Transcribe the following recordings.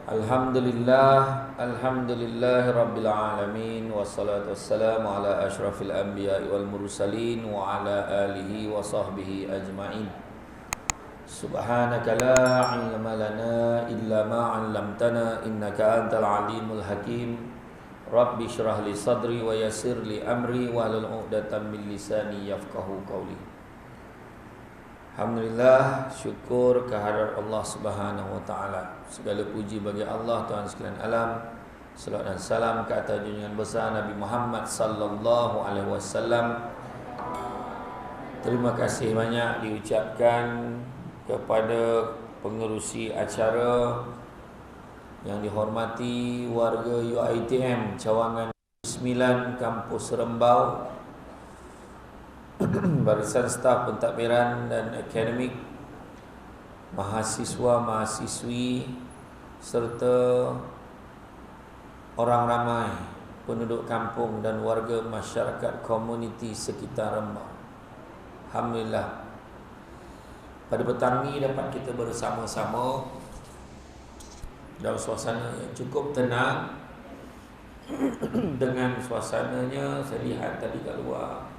Alhamdulillah Rabbil Alamin. Wassalatu wassalamu ala ashrafil anbiya wal mursalin wa ala alihi wa sahbihi ajma'in. Subhanaka la ilma lana illa ma 'allamtana innaka antal alimul hakim. Rabbi shrah li sadri wa yassir li amri wahlul 'uqdatam min lisani yafqahu qawli. Alhamdulillah, syukur kehadrat Allah Subhanahu wa taala. Segala puji bagi Allah Tuhan sekalian alam. Selawat dan salam ke atas junjungan besar Nabi Muhammad sallallahu alaihi wasallam. Terima kasih banyak diucapkan kepada pengerusi acara yang dihormati warga UiTM Cawangan 9 Kampus Rembau, barisan staf pentadbiran dan akademik, mahasiswa-mahasiswi serta orang ramai penduduk kampung dan warga masyarakat komuniti sekitar Rembau. Alhamdulillah, pada petang ini dapat kita bersama-sama dalam suasana yang cukup tenang. Dengan suasananya, saya lihat tadi kat luar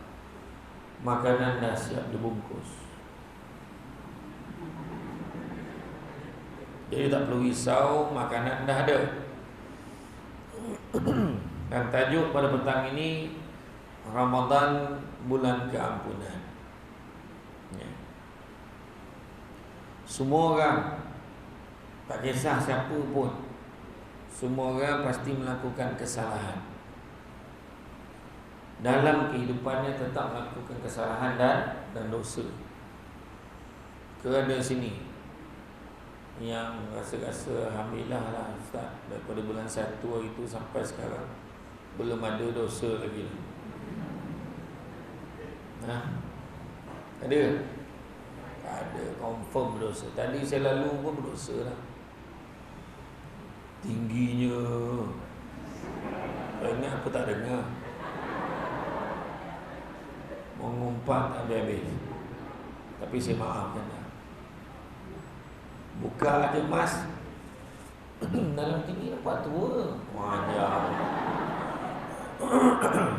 makanan dah siap dibungkus. Jadi tak perlu risau, makanan dah ada. Dan tajuk pada petang ini, Ramadan bulan keampunan. Ya. Semua orang, tak kisah siapa pun, semua orang pasti melakukan kesalahan. Dalam kehidupannya tetap melakukan kesalahan dan dosa. Kerana sini yang rasa-rasa alhamdulillah lah Ustaz, daripada bulan 1 itu sampai sekarang belum ada dosa lagi. Ada? Tak ada, confirm dosa. Tadi saya lalu pun berdosa lah. Tingginya, ingat aku tak dengar, mengumpat habis-habis. Tapi saya maafkan dah. Buka ada emas dalam tinggi nampak tua. Wajar.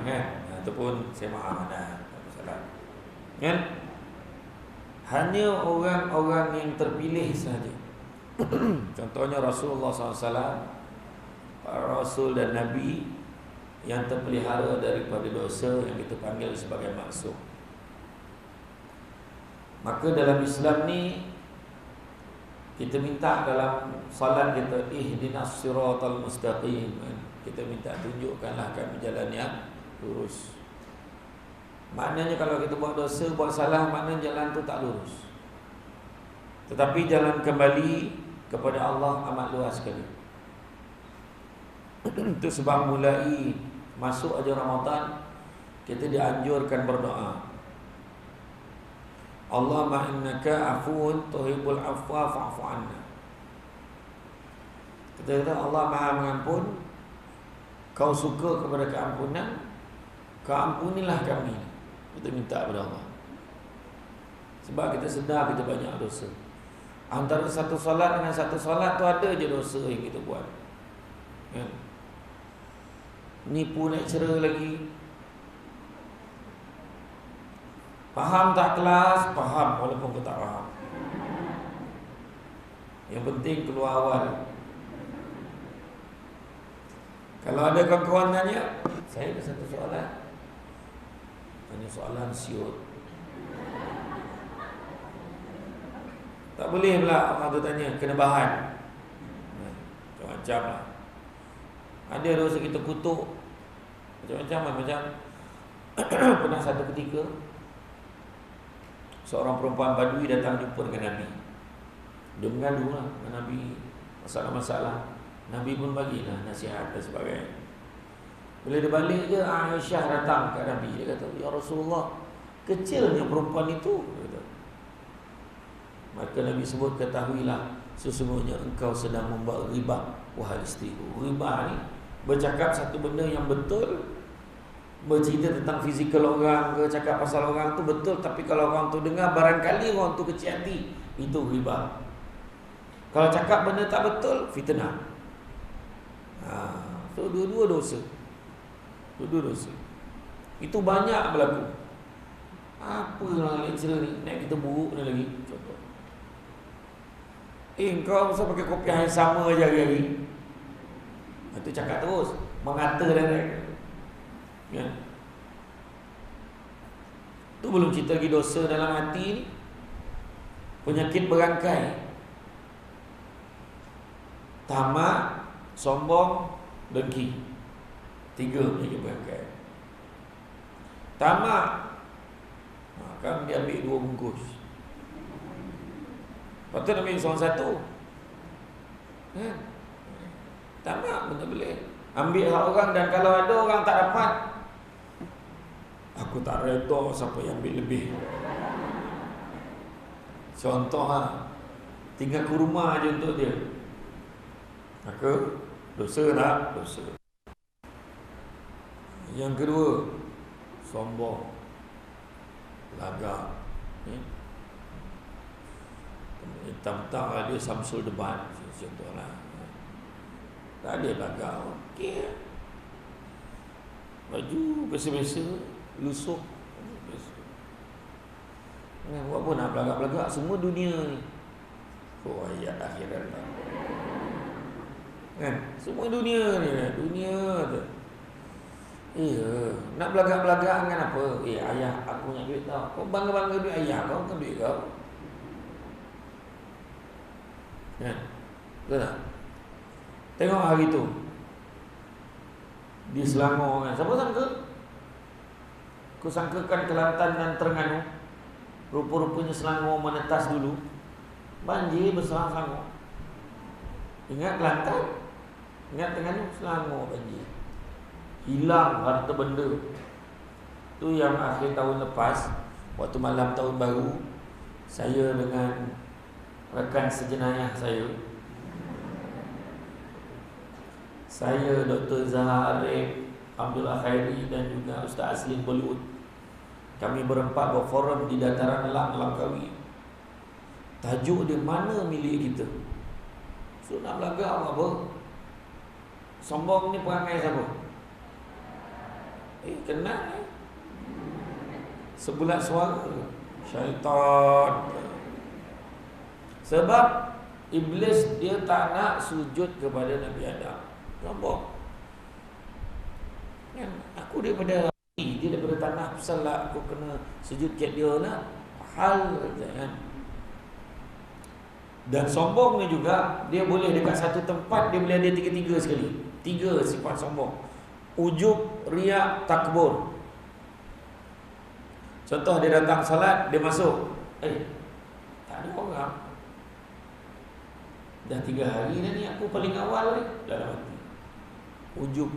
Kan? Itu pun saya maafkan dah. Tak masalah. Kan? Hanya orang-orang yang terpilih sahaja. Contohnya Rasulullah SAW, para Rasul dan Nabi yang terpelihara daripada dosa yang kita panggil sebagai maksum. Maka dalam Islam ni, kita minta dalam salat kita, ihdinas siratal mustaqim. Kita minta tunjukkanlah kami jalan yang lurus. Maknanya kalau kita buat dosa, buat salah, maknanya jalan tu tak lurus. Tetapi jalan kembali kepada Allah amat luas sekali. Itu sebab mulai masuk aja Ramadan, kita dianjurkan berdoa. Allahumma innaka afuwun tuhibbul afwa fa'fu anna. Kita kata Allah Maha mengampun, Kau suka kepada keampunan, Kau ampunilah kami. Kita minta kepada Allah. Sebab kita sedar kita banyak dosa. Antara satu solat dengan satu solat tu ada je dosa yang kita buat. Kan? Nipu naik cera lagi. Faham tak kelas? Faham walaupun kau tak faham. Yang penting keluar awal. Kalau ada kawan-kawan tanya, saya ada satu soalan. Tanya soalan siut. Tak boleh pula orang tu tanya, kena bahan. Macam-macam lah. Ada dosa kita kutuk, macam-macam lah. Macam pernah satu ketika seorang perempuan Badui datang jumpa dengan Nabi. Dia mengadu lah dengan Nabi masalah-masalah. Nabi pun bagilah nasihat dan sebagainya. Bila dia balik je, Aisyah datang ke Nabi. Dia kata, Ya Rasulullah, kecilnya perempuan itu. Kata. Maka Nabi sebut, ketahuilah, sesungguhnya engkau sedang membuat riba, wahai isteriku. Riba ni bercakap satu benda yang betul, bercerita tentang fizikal orang ke, cakap pasal orang tu betul, tapi kalau orang tu dengar, barangkali orang tu kecil hati, itu riba. Kalau cakap benda tak betul, fitnah. So dua-dua dosa. Dua-dua dosa. Itu banyak berlaku. Apa orang lecturer ni? Naik kita buruk ni lagi. Contoh. Kau masa pakai kopi yang sama aja hari-hari. Itu cakap terus. Mengata dan kan? Itu belum cerita lagi dosa dalam hati ni. Penyakit berangkai. Tamak, sombong, dengki. 3 penyakit berangkai. Tamak, kan dia ambil 2 bungkus. Patut ambil seorang satu. Tamak pun tak boleh. Ambil hak orang, dan kalau ada orang tak dapat, aku tak reda siapa yang ambil lebih. Contoh tinggal kurma je untuk dia. Maka dosa tak? Dosa. Yang kedua, sombong, lagak. Mentang-mentang dia Samsul debat, contohlah. Tak ada lagak. Okey. Baju biasa-biasa, lusuk. Buat apa nak belagak-belagak? Semua dunia ni. Ayat akhirat lah. Kan? Semua dunia ni. Dunia tu. Nak belagak-belagak dengan apa? Ayah aku punya duit tau. Kau bangga-bangga duit ayah kau, bukan duit kau. Kan? Betul tak? Tengok hari tu di Selangor kan. Siapa sangka? Aku sangkakan Kelantan dan Terengganu. Rupa-rupanya Selangor menetas dulu. Banjir besar Selangor. Ingat Kelantan, ingat Terengganu, Selangor banjir. Hilang harta benda. Tu yang akhir tahun lepas, waktu malam tahun baru, saya dengan rakan sejenayah saya Dr. Zahar Arif, Abdul Khairi dan juga Ustaz Aslin Bollywood. Kami berempat berforum di dataran Langkawi. Tajuk dia, mana milik kita? So nak belagak apa? Sombong ni perangai siapa? Kenal sebulat suara syaitan. Sebab iblis dia tak nak sujud kepada Nabi Adam. Sombong. Aku daripada dia daripada tanah, pasal lah aku kena sujud kat dia lah. Hal kan. Dan sombong ni juga, dia boleh dekat satu tempat dia boleh ada 3 sekali. 3 sifat sombong. Ujub, riak, takbur. Contoh dia datang salat, dia masuk. Tak ada orang. Dah 3 hari dah ni aku paling awal ni dalam hati. Ujub.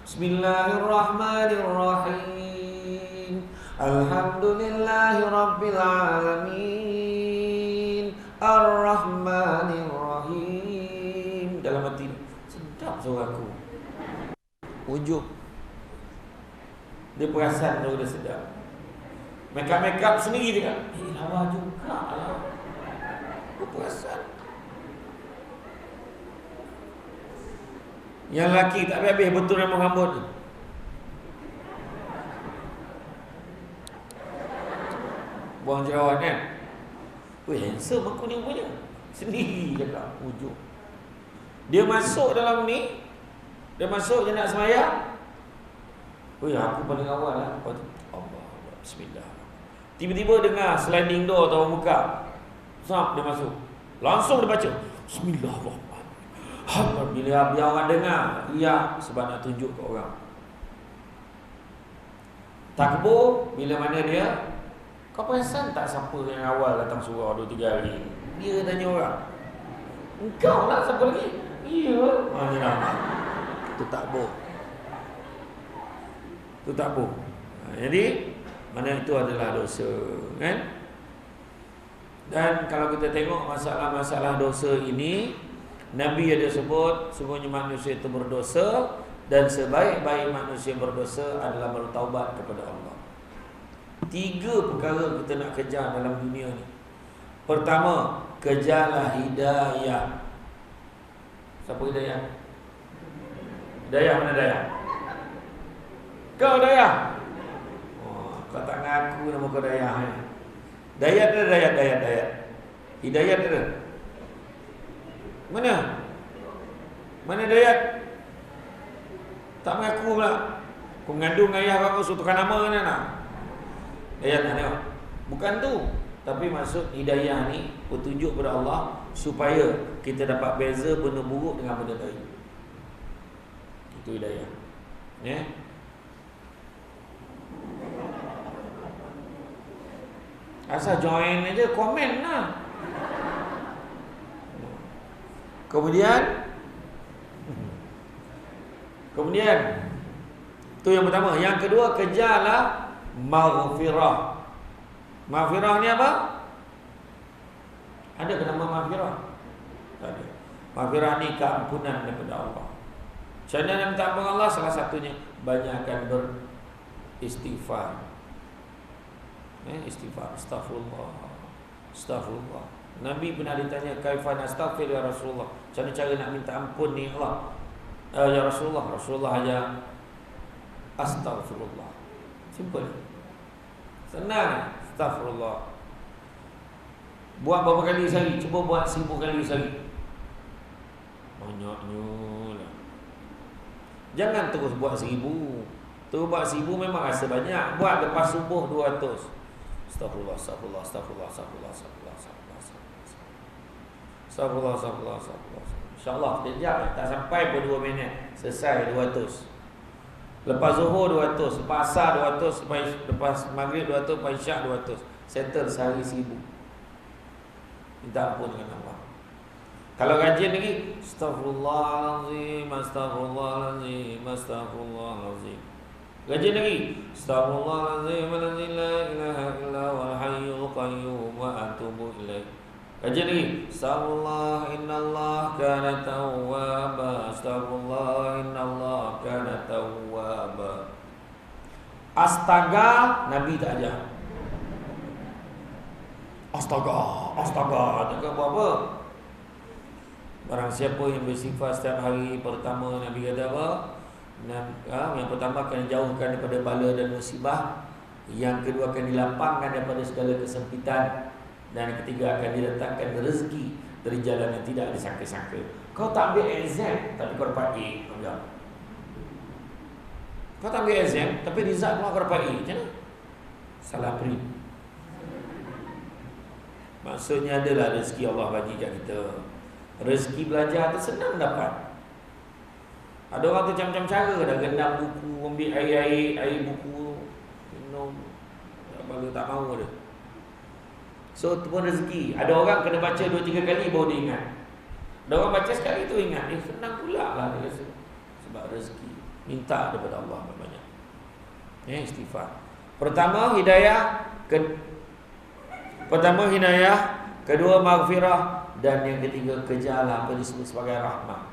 Bismillahirrahmanirrahim. Alhamdulillahirabbil alamin. Ar-Rahmanir-Rahim. Dalam hati sedap suaraku. Ujub. Dia perasan tu dah sedap. Make-up sendiri dia kan. Lawa juga lah. Aku perasan. Yang lelaki tak habis-habis betul rambut rambut tu. Buang jerawat kan. Handsome aku ni punya. Sendiri cakap ujub. Dia masuk dalam ni. Dia masuk je nak semayang. Aku paling awal lah. Allah, bismillah. Tiba-tiba dengar sliding door atau buka. Dia masuk. Langsung dia baca Bismillahirrahmanirrahim. Bila biar orang dengar, riak sebab nak tunjuk ke orang. Takbur, bila mana dia? Kau perasan tak siapa yang awal datang surau 2-3 hari? Dia tanya orang. Engkau lah siapa lagi? Ya. Itu takbur. Itu takbur. Jadi mana itu adalah dosa, kan? Dan kalau kita tengok masalah-masalah dosa ini, Nabi ada sebut semuanya manusia itu berdosa, dan sebaik-baik manusia berdosa adalah bertaubat kepada Allah. 3 perkara kita nak kejar dalam dunia ni. Pertama, kejarlah hidayah. Siapa Hidayah? Hidayah mana Dayah? Kau Dayah? Oh, kau tak ngaku nama kau Dayah. Dayat ada Dayat. Hidayat ada. Mana? Mana Dayat? Tak mengaku pula. Kau mengandung ayah kau sutukan nama kan anak? Dayat nak tengok. Bukan tu. Tapi maksud hidayah ni petunjuk pada Allah supaya kita dapat beza benda buruk dengan benda baik. Itu hidayah. Ya. Asal join aja, komen lah. Kemudian tu yang pertama. Yang kedua, kejarlah maghfirah. Maghfirah ni apa? Ada ke nama maghfirah? Tak ada. Maghfirah ni keampunan daripada Allah. Cara nak minta ampun Allah, salah satunya banyakkan beristighfar. Istighfar, Astaghfirullah. Nabi pernah ditanya, kaifa nastaghfir ya Rasulullah? Macam mana cara nak minta ampun ni Allah? Ya Rasulullah. Rasulullah hanya astaghfirullah. Simple. Senang. Astaghfirullah. Buat berapa kali sehari? Cuba buat 1000 kali sehari. Banyaknya lah. Jangan terus buat 1000. Terus buat 1000 memang rasa banyak. Buat lepas subuh 200. Astaghfirullah. InsyaAllah sekejap, tak sampai pun 2 minit selesai 200. Lepas zuhur 200, lepas asar 200, lepas maghrib 200, lepas isyak 200. Settle sehari 1000. Minta ampun dengan Allah. Kalau kajian lagi, Astaghfirullahalazim. Kajian lagi, Astaghfirullahalazim la ilaha illa huwal hayyul qayyum wa atubu ilaih. Kajian lagi, Astaghfirullah innallah kana tawwaba. Astaghfirullah innallah kana tawwaba. Astaga Nabi tak ajar. Astaga tak buat apa. Barang siapa yang bersifat setiap hari, pertama Nabi kata apa? Yang pertama akan dijauhkan daripada bala dan musibah. Yang kedua akan dilapangkan daripada segala kesempitan. Dan yang ketiga akan diletakkan rezeki dari jalan yang tidak disangka-sangka. Kau tak ambil exam tapi kau dapat A. Kau tak ambil exam tapi result kau dapat A. Macam mana? Salah pri. Maksudnya adalah rezeki Allah bagi kat kita. Rezeki belajar tu senang dapat. Ada orang tu macam-macam cara. Dah gendam buku, ambil air buku, minum, tak mahu dia. So itu pun rezeki. Ada orang kena baca 2-3 kali baru dia ingat. Ada orang baca sekali tu ingat. Senang pula lah dia rasa. Sebab rezeki. Minta daripada Allah banyak. Istighfar. Pertama hidayah, kedua maghfirah, dan yang ketiga kejarlah apa disebut sebagai rahmat.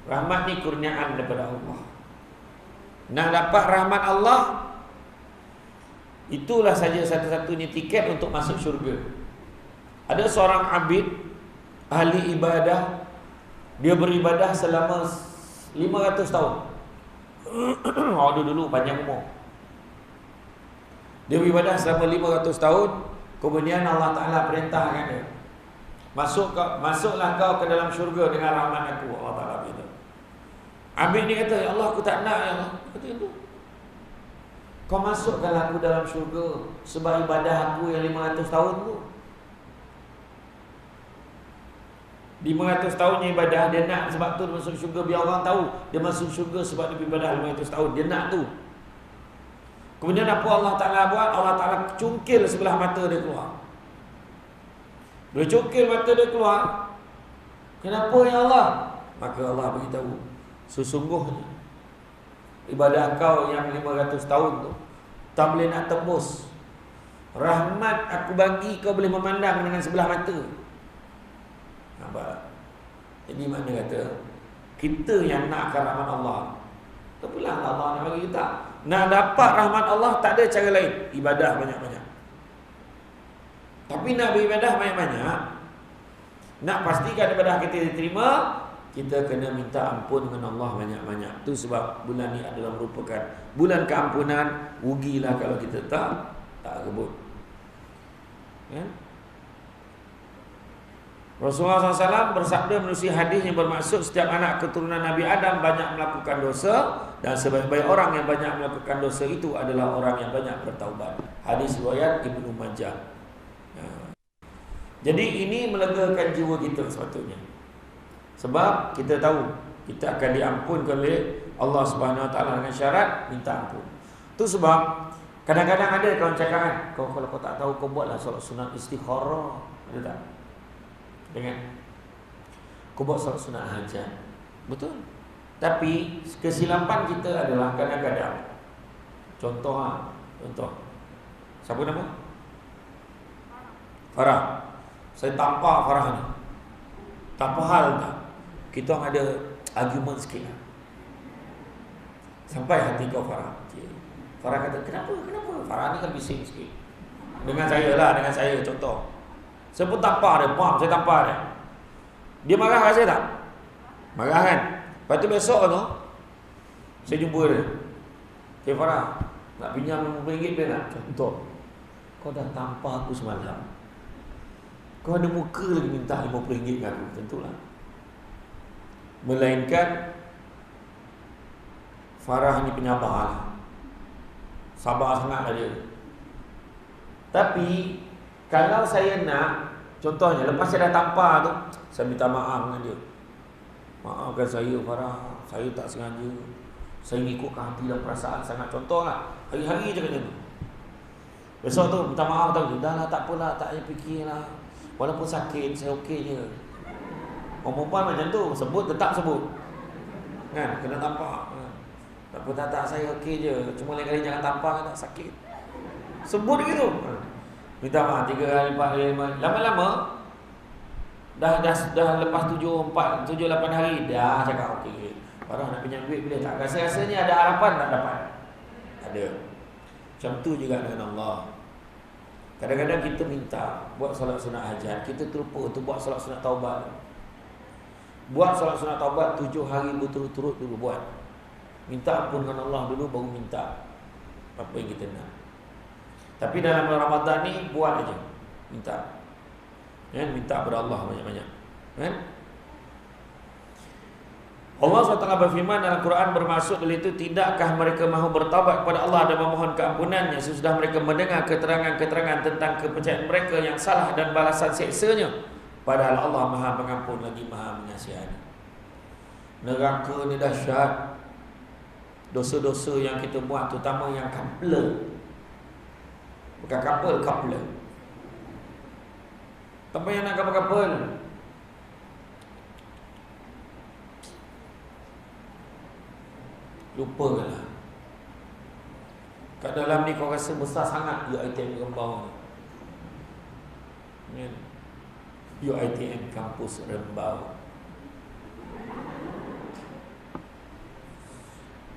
Rahmat ni kurniaan daripada Allah. Nak dapat rahmat Allah, itulah saja satu-satunya tiket untuk masuk syurga. Ada seorang abid, ahli ibadah, dia beribadah selama 500 tahun. Dulu panjang umur. Dia beribadah selama 500 tahun. Kemudian Allah Ta'ala perintahkan dia, masuklah kau ke dalam syurga dengan rahmat aku. Allah Ta'ala beritahu. Abid ni kata, ya Allah, aku tak nak, ya Allah. Kata itu, kau masukkanlah aku dalam syurga sebab ibadah aku yang 500 tahun tu. 500 tahunnya ibadah, dia nak sebab tu dia masuk syurga. Biar orang tahu dia masuk syurga sebab dia beribadah 500 tahun. Dia nak tu. Kemudian apa Allah Ta'ala buat? Allah Ta'ala cungkil sebelah mata dia keluar. Dia cungkil mata dia keluar. Kenapa ya Allah? Maka Allah beritahu, sesungguhnya ibadah kau yang 500 tahun tu tak boleh nak tembus. Rahmat aku bagi kau boleh memandang dengan sebelah mata. Nampak? Jadi mana kata, kita yang nakkan rahmat Allah, terpulang Allah nak bagi kita. Nak dapat rahmat Allah tak ada cara lain, ibadah banyak-banyak. Tapi nak beribadah banyak-banyak, Nak pastikan ibadah kita diterima, kita kena minta ampun dengan Allah banyak-banyak. Itu sebab bulan ni adalah merupakan bulan keampunan. Rugilah kalau kita tak rebut. Ya? Rasulullah SAW bersabda menerusi hadis yang bermaksud setiap anak keturunan Nabi Adam banyak melakukan dosa, dan sebaik-baik orang yang banyak melakukan dosa itu adalah orang yang banyak bertaubat. Hadis riwayat Ibnu Majah. Ya. Jadi ini melegakan jiwa kita sepatutnya. Sebab kita tahu kita akan diampunkan oleh Allah Subhanahu Wa Taala dengan syarat minta ampun. Itu sebab kadang-kadang ada kawan cakap kan, kalau kau tak tahu kau buatlah solat sunat istikharah. Ada tak? Dengan kau buat solat sunat hajat. Betul. Tapi kesilapan kita adalah kadang-kadang contoh. Siapa nama? Farah. Saya tampar Farah ni. Tak apa hal tak? Kita orang ada argument sikit lah. Sampai hati kau Farah. Farah kata, kenapa? Farah ni kan bising sikit. Dengan saya contoh. Saya pun tampar dia, saya tampar dia. Dia marah kat saya tak? Marah kan? Lepas tu besok tu saya jumpa dia. Okay Farah, nak pinjam RM5 dia nak? Contoh, kau dah tampar aku semalam, kau ada muka lagi minta RM50 kat aku. Tentulah. Melainkan Farah ni penyabar lah. Sabar sangat lah dia. Tapi kalau saya nak, contohnya lepas saya dah tampar tu, saya minta maaf dengan dia. Maafkan saya Farah, saya tak sengaja, saya ngikutkan hati dan perasaan sangat. Contohlah, hari-hari je macam tu. Besok tu minta maaf tau, dah lah tak apalah, tak payah fikirlah, walaupun sakit saya okey je. Orang perempuan macam tu, sebut tetap sebut kan, kena tampar kan. Tak apa, tak saya okey je, cuma lain kali jangan tampar, tak sakit. Sebut gitu. Minta maaf 3 kali, 4 kali, 5. Lama-lama dah lepas 7-8 hari dah cakap okey. Farah nak pinjam duit bila tak? Rasa-rasanya ada harapan tak dapat? Ada. Macam tu juga dengan Allah. Kadang-kadang kita minta buat solat sunat hajat, kita terlupa untuk buat solat sunat taubat. Buat solat sunat taubat 7 hari berturut-turut dulu buat. Minta ampun dengan Allah dulu, baru minta apa yang kita nak. Tapi dalam bulan Ramadan ni buat aja, minta. Kan, minta kepada Allah banyak-banyak. Kan? Allah SWT berfirman dalam Quran bermaksud dari itu, tidakkah mereka mahu bertaubat kepada Allah dan memohon keampunannya sesudah mereka mendengar keterangan-keterangan tentang kepercayaan mereka yang salah dan balasan siksanya, padahal Allah Maha Pengampun lagi Maha Mengasihani. Neraka ni dahsyat. Dosa-dosa yang kita buat, terutama yang kapler. Bukan couple. Tanpa yang nak couple. Lupakanlah. Kat dalam ni kau rasa besar sangat UiTM Rembau ni. UiTM Kampus Rembau.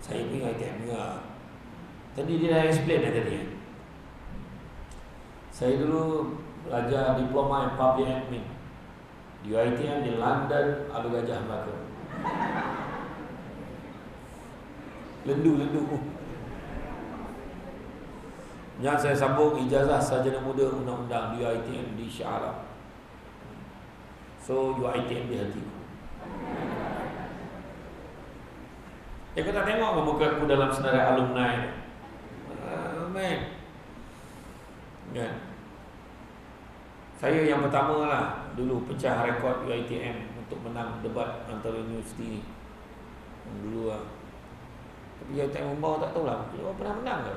Saya pergi UiTM juga. Tadi dia dah explain dah tadi. Saya dulu belajar diploma in public admin di UiTM di London, Alur Gajah Melaka. Lendu. Yang saya sambung ijazah sarjana muda undang-undang di UiTM di Shah Alam. So UiTM di hatiku. Kau tak tengok muka aku dalam senarai alumni. Man. Kan? Saya yang pertama lah dulu pecah rekod UiTM untuk menang debat antara universiti dulu lah. Tapi UiTM Rembau tak tahulah, dia pernah menang ke?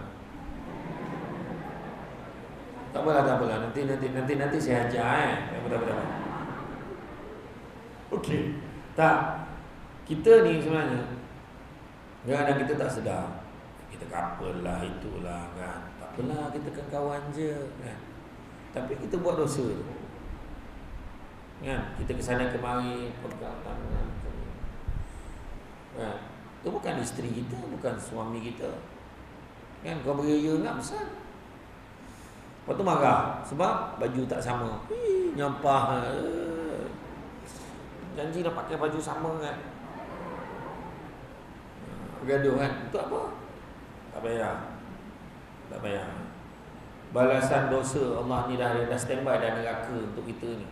Tak apalah. Nanti saya ajar Tak. Okey. Tak. Kita ni sebenarnya kadang-kadang kita tak sedar. Kita couple lah, itulah kan. Tak apalah, kita kan kawan je kan. Tapi kita buat dosa tu kan. Kita kesana kemari pegang tangan kan. Itu bukan isteri kita, bukan suami kita kan. Kau beria nak besar. Lepas tu marah sebab baju tak sama. Nyampah. janji nak pakai baju sama kan. Gaduh kan. Untuk apa? Tak payah. Tak payah. Balasan dosa Allah ni dah standby dah neraka untuk kita ni.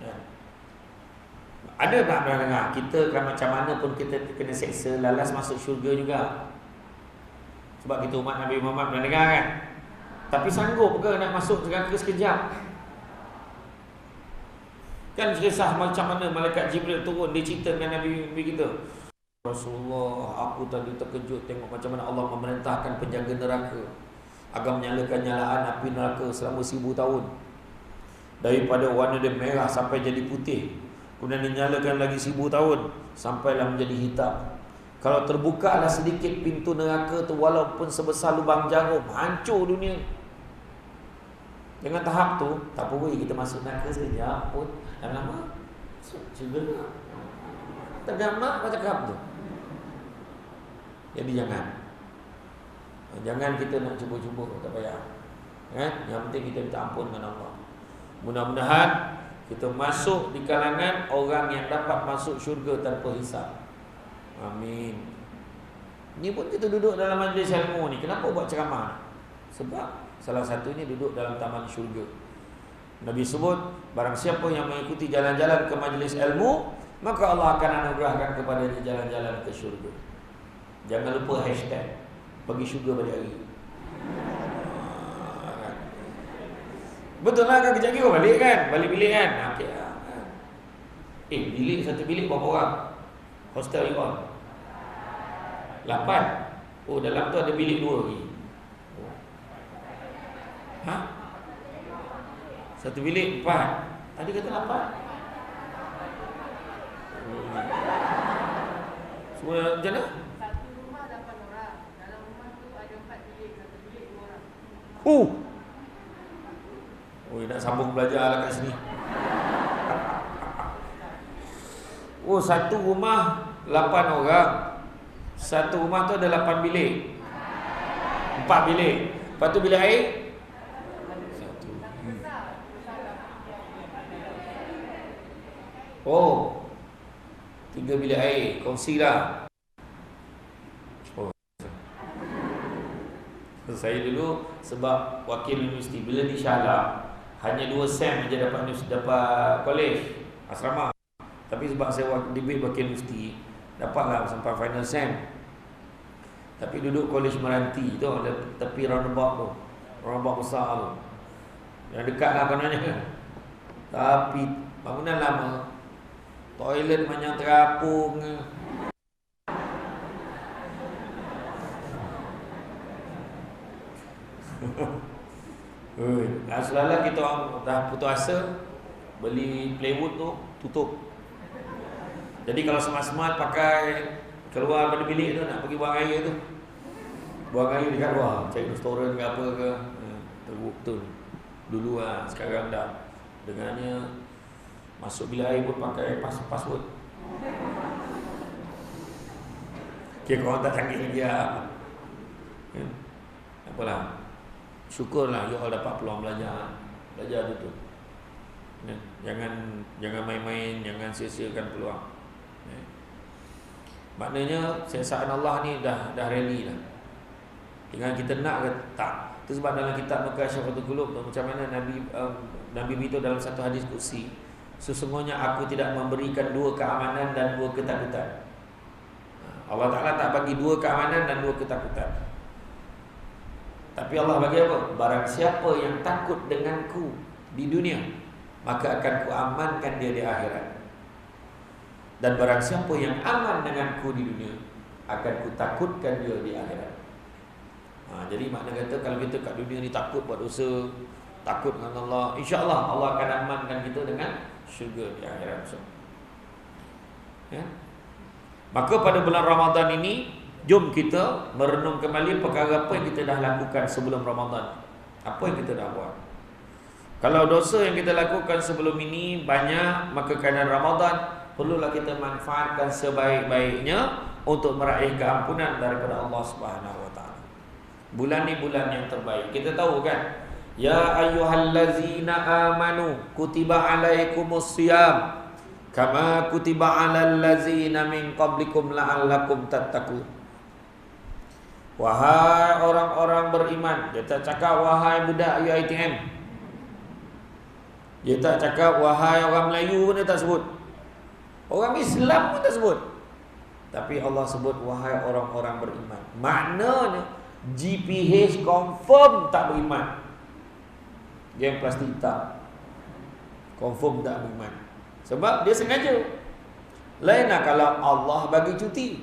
Ya. Ada tak pernah dengar kita kan macam mana pun kita kena seksa, lalas masuk syurga juga. Sebab kita umat Nabi Muhammad pernah dengar kan. Tapi sanggup ke nak masuk neraka sekejap? Kan kisah macam mana malaikat Jibril turun, dia cerita dengan Nabi kita. Rasulullah, aku tadi terkejut tengok macam mana Allah memerintahkan penjaga neraka agar menyalakan nyalaan api neraka selama 1000 tahun. Daripada warna dia merah sampai jadi putih. Kemudian dinyalakan lagi 1000 tahun sampailah menjadi hitam. Kalau terbukalah sedikit pintu neraka tu walaupun sebesar lubang jarum, hancur dunia. Dengan tahap tu, tak apa weh, kita masuk neraka sekejap pun lama-lama syurga. Tergamak macam cakap tu. Jadi jangan kita nak cuba-cuba, tak payah. Kan? Yang penting kita minta ampun dengan Allah. Mudah-mudahan kita masuk di kalangan orang yang dapat masuk syurga tanpa hisab. Amin. Ni pun kita duduk dalam majlis ilmu ni. Kenapa buat ceramah? Sebab salah satunya duduk dalam taman syurga. Nabi sebut, barang siapa yang mengikuti jalan-jalan ke majlis ilmu, maka Allah akan anugerahkan kepadanya jalan-jalan ke syurga. Jangan lupa hashtag pergi syurga pada hari. Betul lah kan, kejap lagi kau balik kan? Balik bilik kan? Okay lah. Bilik, satu bilik berapa orang? Hostel you on 8. Oh, dalam tu ada bilik 2 lagi. Ha? Satu bilik 4. Tadi kata 8. Semua macam mana? Satu rumah 8 orang. Dalam rumah tu ada 4 bilik. Satu bilik 2 orang. Oh, nak sambung belajar lah kat sini. Oh, satu rumah 8 orang. Satu rumah tu ada 8 bilik. 4 bilik. Lepas tu bilik air? Satu. Oh, 3 bilik air. Kongsilah. Oh. Saya dulu sebab wakil universiti, bila di Shah hanya 2 sem je dapat kolej asrama. Tapi sebab saya debit wakil universiti, dapatlah sampai final sem. Tapi duduk kolej Meranti tu, ada tepi roundabout tu, roundabout besar tu, yang dekat lah kononnya. Tapi bangunan lama, toilet banyak terapung. Selalu kita orang dah putus asa, beli plywood tu tutup. Jadi kalau semat-semat pakai keluar pada bilik tu, nak pergi buang air tu, buang air dekat luar, cari restoran ke apa ke, teruk tu. Dulu lah, sekarang dah dengannya masuk bilik air pun pakai password. Kira korang tak canggih lagi lah. Apalah, syukurlah you all dapat peluang belajar tu. Jangan main-main, jangan sia-siakan peluang. Maknanya siasatan Allah ni dah ready lah. Tinggal kita nak ke tak. Itu sebab dalam kitab Mekah Syafatul Qulub macam mana Nabi beritahu dalam satu hadis kursi, sesungguhnya aku tidak memberikan 2 keamanan dan 2 ketakutan. Allah Ta'ala tak bagi 2 keamanan dan 2 ketakutan. Tapi Allah bagi apa? Barang siapa yang takut denganku di dunia, maka akan kuamankan dia di akhirat. Dan barang siapa yang aman denganku di dunia, akan kutakutkan dia di akhirat. Jadi makna kata kalau kita kat dunia ni takut buat dosa, takut dengan Allah, insya-Allah Allah akan amankan kita dengan syurga di akhirat. Ya? Maka pada bulan Ramadan ini, jom kita merenung kembali perkara apa yang kita dah lakukan sebelum Ramadan. Apa yang kita dah buat. Kalau dosa yang kita lakukan sebelum ini banyak, maka kerana Ramadan perlulah kita manfaatkan sebaik-baiknya untuk meraih keampunan daripada Allah Subhanahu wa taala. Bulan ni bulan yang terbaik. Kita tahu kan? Ya ayyuhallazina amanu kutiba alaikumus shiyam Kama kutiba 'alal ladzina min qablikum la'allakum tattaqun. Wahai orang-orang beriman. Dia tak cakap wahai budak UiTM. Dia tak cakap wahai orang Melayu pun dia tak sebut. Orang Islam pun tak sebut. Tapi Allah sebut wahai orang-orang beriman. Maknanya GPH confirm tak beriman. Dia yang plastik tak confirm tak beriman. Sebab dia sengaja. Lain lah kalau Allah bagi cuti.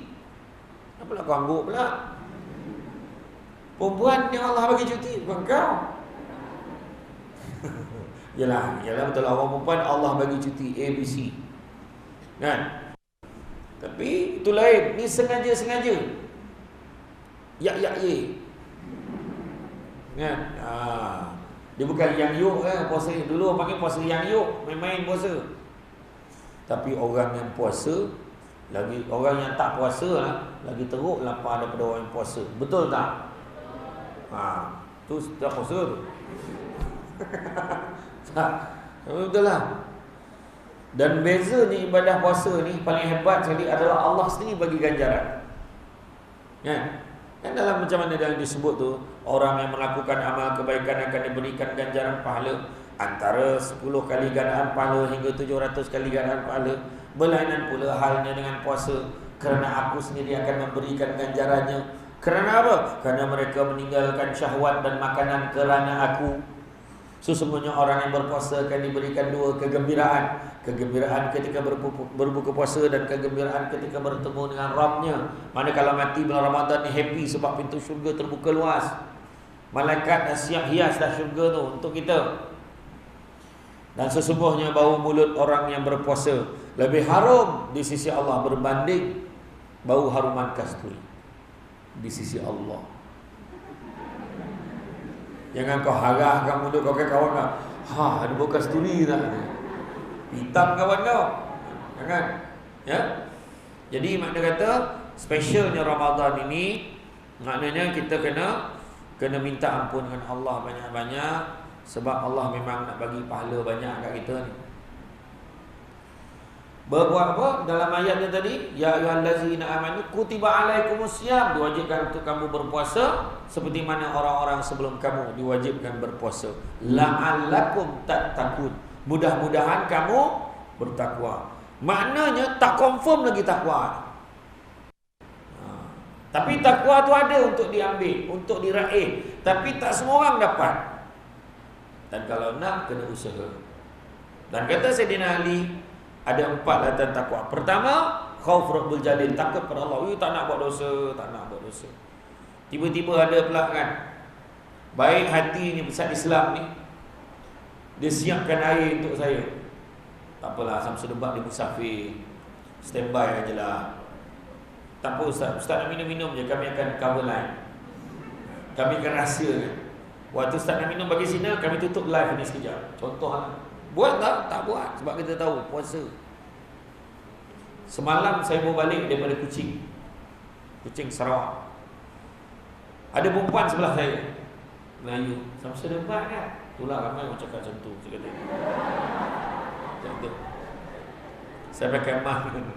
Apalah kau angguk pula. Perempuan yang Allah bagi cuti, bukan kau. Yalah betul lah, orang perempuan Allah bagi cuti ABC. Kan? Tapi itu lain. Ni sengaja-sengaja. Ye. Kan? Dia bukan yang yuk kan, puasa. Dulu orang panggil puasa yang yuk, main-main puasa. Tapi orang yang puasa, lagi orang yang tak puasa lah, lagi teruk lapar daripada orang yang puasa. Betul tak? Tu dah puasa tu. Tak, betul lah. Dan bezanya ibadah puasa ni paling hebat sekali adalah Allah sendiri bagi ganjaran. Kan dalam macam mana yang disebut tu, orang yang melakukan amal kebaikan akan diberikan ganjaran pahala antara 10 kali gandaan pahala hingga 700 kali gandaan pahala. Berlainan pula halnya dengan puasa, kerana aku sendiri akan memberikan ganjarannya. Kerana apa? Kerana mereka meninggalkan syahwat dan makanan kerana aku. Sesungguhnya orang yang berpuasa akan diberikan 2 kegembiraan. Kegembiraan ketika berbuka puasa dan kegembiraan ketika bertemu dengan Rabbnya. Mana kalau mati bulan Ramadan ni happy sebab pintu syurga terbuka luas. Malaikat dah siap hias dah syurga tu untuk kita. Dan sesungguhnya bau mulut orang yang berpuasa lebih harum di sisi Allah berbanding bau haruman kasturi di sisi Allah. Jangan kau harahkan mulut kau ke kawan kau. Ada bau kasturi tak? Hitam kawan kau. Jangan. Ya. Jadi makna kata specialnya Ramadan ini, maknanya kita kena minta ampun dengan Allah banyak-banyak. Sebab Allah memang nak bagi pahala banyak kat kita ni. Berbuat apa? Dalam ayatnya tadi, ya ayyuhallazina amanu kutiba alaikumusiyam, diwajibkan untuk kamu berpuasa seperti mana orang-orang sebelum kamu diwajibkan berpuasa. La'allakum tattaqun, mudah-mudahan kamu bertakwa. Maknanya tak confirm lagi takwa. Tapi takwa tu ada untuk diambil, untuk diraih, tapi tak semua orang dapat. Dan kalau nak, kena usaha. Dan kata Sayyidina Ali, ada 4 latihan takwa. Pertama, khauf rabbul jalil, takut pada Allah. Tak nak buat dosa, tak nak buat dosa. Tiba-tiba ada pula kan, baik hati ni besar Islam ni, dia siapkan air untuk saya. Tak apalah, Samsul Debat dia musafir, standby aje lah. Tak apa Ustaz nak minum-minum je, kami akan cover line. Kami akan rahsiakan. Waktu Ustaz nak minum bagi sinar, kami tutup live ni sekejap. Contohlah. Buat tak? Tak buat. Sebab kita tahu puasa. Semalam saya bawa balik daripada Kuching Sarawak. Ada perempuan sebelah saya, Melayu. Samsul Debat kan? Itulah ramai orang cakap macam tu. Saya kata macam tu. Saya pakai mask kan.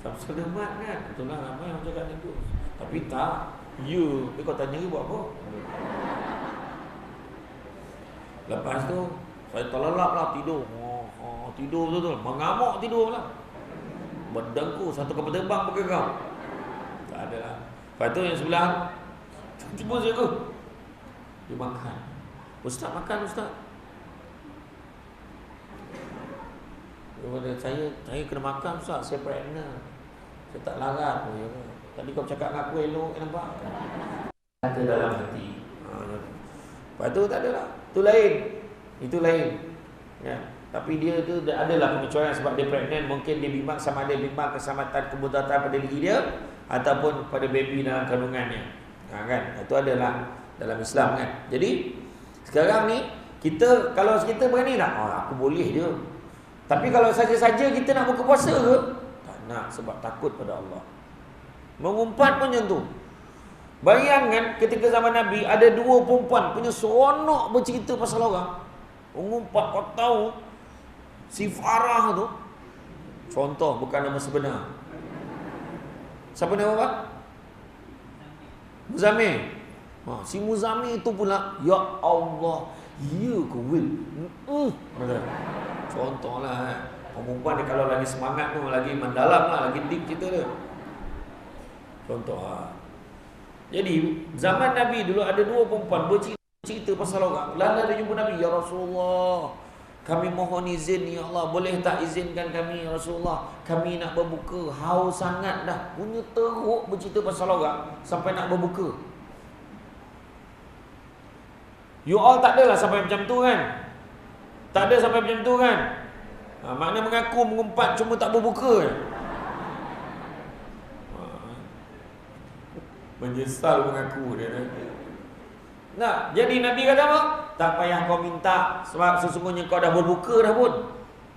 Samsul Debat kan? Itulah ramai orang cakap macam tu. Tapi tak. Tapi kau tanya dia buat apa? Lepas tu saya terlelap lah tidur. Tidur betul-betul. Mengamuk tidur lah. Berdengkur satu kapal terbang pakai kau. Tak ada lah. Lepas tu yang sebelah, cuba saya ke. Dia makan. Ustaz makan Ustaz. Dia kata saya kena makan Ustaz. Saya pregnant. Saya tak larat. Tadi kau cakap dengan aku elok, nampak? Ada dalam hati. Lepas tu tak ada lah. Itu lain. Ya. Tapi dia tu adalah pengecualian sebab dia pregnant. Mungkin dia bimbang sama ada bimbang keselamatan kebudayaan pada diri dia ataupun pada baby dalam kandungannya. Kan? Itu adalah dalam Islam kan. Jadi sekarang ni kalau kita berani tak? Aku boleh je. Tapi kalau saja-saja kita nak buka puasa ke? Tak nak, sebab takut pada Allah. Mengumpat pun macam tu. Bayangkan ketika zaman Nabi ada 2 perempuan punya seronok bercerita pasal orang. Mengumpat, kau tahu si Farah tu Contoh, bukan nama sebenar. Siapa nama Pak? Muzamil. Si Muzamil itu pula, ya Allah, ya ke Will. Contohlah. Perempuan dia kalau lagi semangat tu, lagi mendalam lah, lagi deep cerita dia. Contoh lah. Jadi zaman Nabi dulu ada dua perempuan bercerita pasal orang. Lalu dia jumpa Nabi, ya Rasulullah, kami mohon izin ya Allah, boleh tak izinkan kami ya Rasulullah, kami nak berbuka, haus sangat dah. Punya teruk bercerita pasal orang sampai nak berbuka. You all tak adalah sampai macam tu kan? Tak ada sampai macam tu kan? Makna mengaku mengumpat cuma tak berbuka. Menyesal mengaku dia. Nah, jadi Nabi kata apa? Tak payah kau minta, sebab sesungguhnya kau dah berbuka dah pun.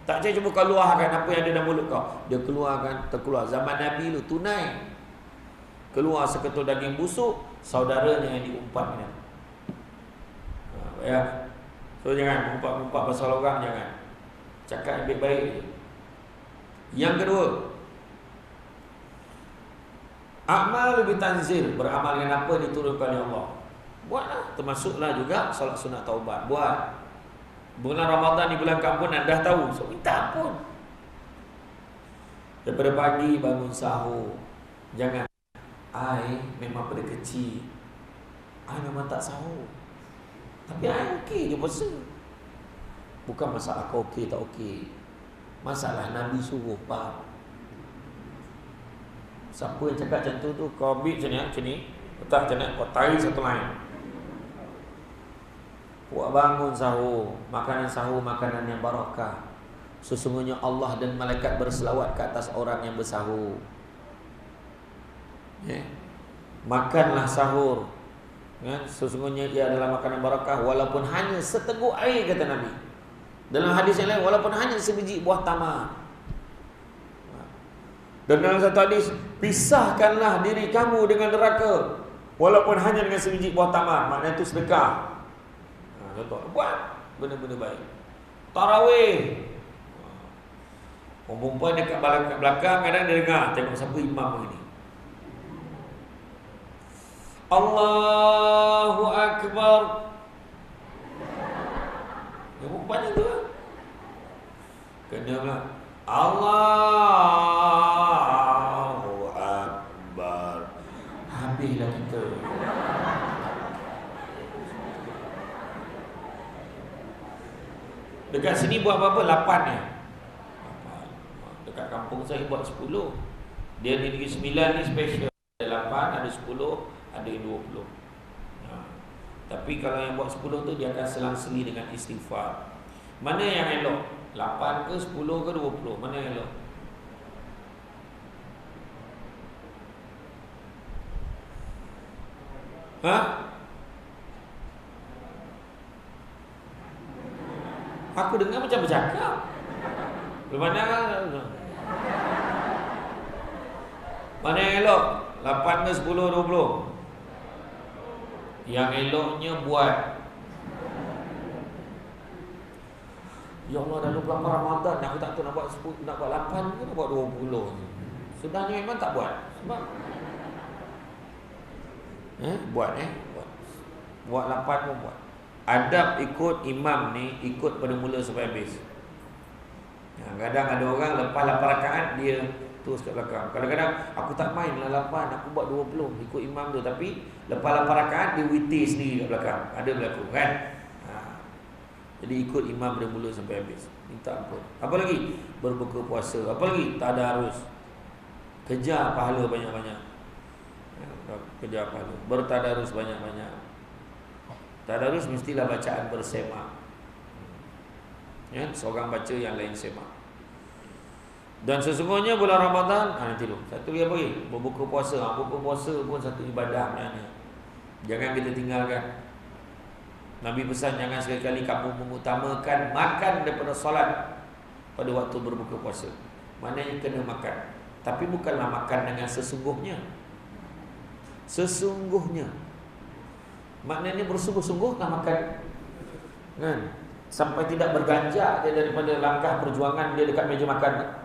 Tak payah cuba kau luahkan apa yang ada dalam mulut kau. Dia keluarkan, terkeluar. Zaman Nabi lu tunai. Keluar seketul daging busuk, saudaranya yang diumpatnya. Ya. So jangan umpat-umpat pasal orang, jangan. Cakap yang baik-baik. Yang kedua, amal lebih tanzil, beramal dengan apa diturunkan oleh Allah. Buatlah, termasuklah juga solat sunat taubat. Buat. Bulan Ramadan di bulan kampunan dah tahu, so minta ampun. Daripada pagi bangun sahur. Jangan. I memang pada kecil, I memang tak sahur, tapi I okey je puasa. Bukan masalah kau okey tak okey, masalah Nabi suruh, faham? Siapa yang cakap macam tu kau ambil macam ni, letak macam ni, kau tarik satu line. Buat bangun sahur, makanan sahur makanan yang barakah. Sesungguhnya Allah dan malaikat berselawat ke atas orang yang bersahur. Makanlah sahur, sesungguhnya ia adalah makanan barakah, walaupun hanya seteguk air, kata Nabi. Dalam hadis yang lain, walaupun hanya sebiji buah tamar. Dan dalam satu hadis, pisahkanlah diri kamu dengan neraka, walaupun hanya dengan sebiji buah tamar. Maknanya itu sedekah. Contoh, buat benda-benda baik. Tarawih. Perempuan dekat belakang kadang dia dengar, tengok siapa imam ini. Allahu Akbar. Yang perempuan itu lah. Kena pula Allahu Akbar. Habislah kita. Dekat sini buat berapa? 8 ya? 8. Dekat kampung saya buat 10. Dia Negeri 9 ni special. Ada 8, ada 10, ada yang 20. Tapi kalau yang buat 10 tu dia akan selang-seli dengan istighfar. Mana yang elok? 8 ke 10 ke 20? Mana yang elok? Aku dengar macam bercakap. Mana yang elok? 8 ke 10, 20? Yang eloknya buat. Ya Allah, dah 28 Ramadan, aku tak tahu nak buat 10, nak buat 8 ke nak buat 20. Sebenarnya memang tak buat. Sebab buat. Buat 8 pun buat. Adab ikut imam ni, ikut pada mula sampai habis. Kadang ada orang lepas 8 rakaat dia terus kat belakang. Kadang-kadang aku tak main lah 8, aku buat 20 ikut imam tu, tapi lepas 8 rakaat dia witir sendiri kat belakang. Ada berlaku kan? Jadi ikut imam dari mula sampai habis. Minta ampun. Apa lagi? Berbuka puasa. Apa lagi? Tadarus. Kejar pahala banyak-banyak. Kejar pahala. Bertadarus banyak-banyak. Tadarus mestilah bacaan bersema. Seorang baca yang lain sema. Dan sesungguhnya bulan Ramadan, nanti dulu. Satu lagi apa lagi? Berbuka puasa. Berbuka puasa pun satu ibadah sebenarnya. Jangan kita tinggalkan. Nabi pesan jangan sekali-kali kamu mengutamakan makan daripada solat pada waktu berbuka puasa. Maknanya kena makan, tapi bukanlah makan dengan sesungguhnya. Sesungguhnya maknanya bersungguh-sungguh nak makan, kan? Sampai tidak berganjak dia daripada langkah perjuangan dia dekat meja makan.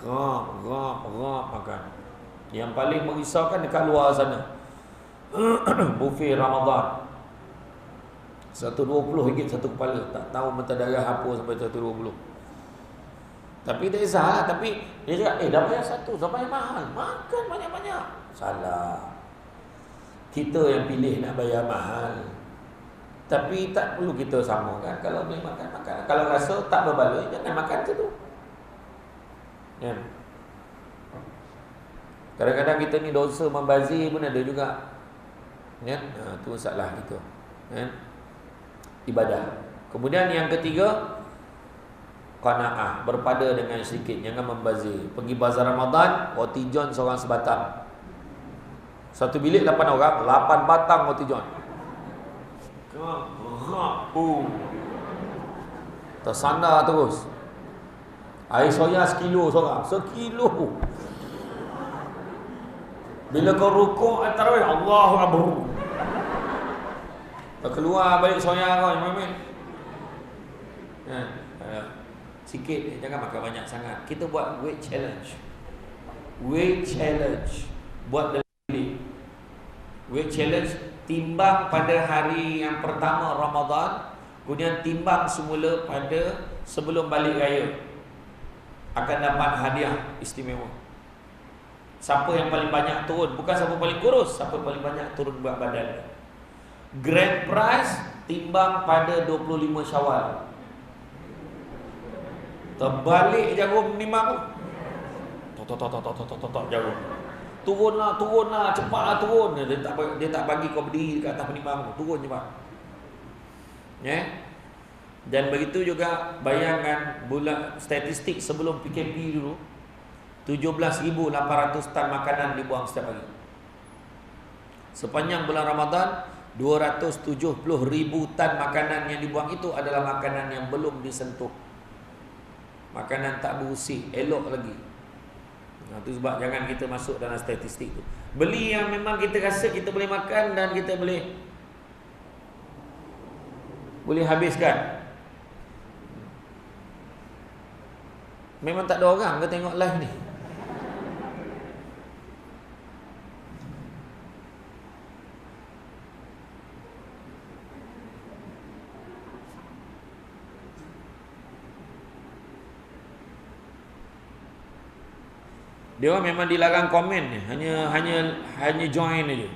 Rap makan. Yang paling merisaukan dekat luar sana. Buffet Ramadan. RM120 satu kepala. Tak tahu mentadara apa sampai RM120. Tapi tak kisahlah. Tapi dia cakap, dah bayar satu, dah bayar mahal. Makan banyak-banyak. Salah. Kita yang pilih nak bayar mahal. Tapi tak perlu kita samakan. Kalau boleh makan, makan. Kalau rasa tak berbaloi, jangan makan je tu. Ya. Kadang-kadang kita ni dosa membazir pun ada juga. Ya, tu masalah kita. Ya. Ibadah. Kemudian yang ketiga, qanaah, berpada dengan sedikit, jangan membazir. Pergi bazar Ramadan, roti john seorang sebatang. Satu bilik 8 orang, 8 batang roti john. Tersandar terus. Air soya sekilo seorang. Sekilo. Bila kau rukuk tarawih, Allahu Akbar. Keluar balik soya kau, Imam. Sikit, jangan makan banyak sangat. Kita buat weight challenge. Weight challenge. Buat dalam bilik. Weight challenge, timbang pada hari yang pertama Ramadan, kemudian timbang semula pada sebelum balik raya. Akan dapat hadiah istimewa. Siapa yang paling banyak turun, bukan siapa paling kurus, siapa paling banyak turun berat badan. Grand prize timbang pada 25 Syawal. Terbalik jarum nimang. Tok jarum. Turunlah, cepatlah turun. Dia tak bagi kau berdiri kat atas penimang. Turun cepat. Ya. Dan begitu juga bayangkan bulan statistik sebelum PKP dulu, 17,800 tan makanan dibuang setiap hari. Sepanjang bulan Ramadan, 270,000 tan makanan yang dibuang itu adalah makanan yang belum disentuh. Makanan tak berusi, elok lagi. Itu sebab jangan kita masuk dalam statistik tu. Beli yang memang kita rasa kita boleh makan dan kita boleh habiskan. Memang tak ada orang ke tengok live ni? Dia orang memang dilarang komen ni, hanya join aja.